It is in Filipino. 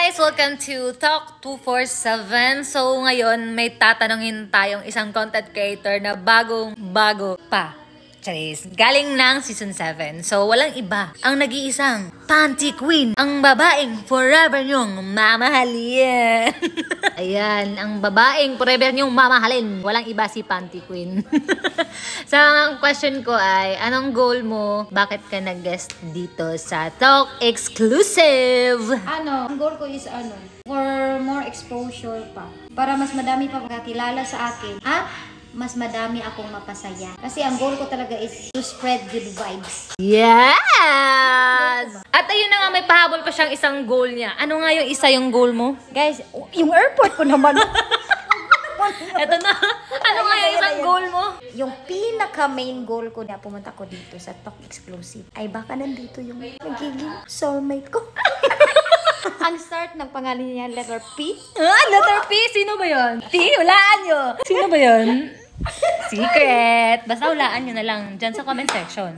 guys! Welcome to Talk 247. So ngayon may tatanungin tayong isang content creator na bagong-bago pa. Charis. Galing ng season 7. So walang iba. Ang nag-iisang Panty Queen. Ang babaeng forever nyong mamahalin. Ayan. Ang babaeng forever nyong mamahalin. Walang iba si Panty Queen. So ang question ko ay, anong goal mo? Bakit ka nag-guest dito sa Talk Exclusive? Ang goal ko is for more exposure pa. Para mas madami pa makakilala sa akin. At mas madami akong mapasaya. Kasi ang goal ko talaga is to spread good vibes. Yes! At ayun na nga, may pahabol pa siyang isang goal niya. Ano nga yung isa yung goal mo? Guys, yung airport ko naman. Eto na. Ano nga yung isang goal mo? Yung pinaka-main goal ko na pumunta ko dito sa Talk Exclusive ay baka nandito yung magiging soulmate ko. Ang start ng pangalan niya, letter P. Letter P? Sino ba yun? P? Hulaan nyo. Sino ba yun? Secret. Basta hulaan nyo na lang dyan sa comment section.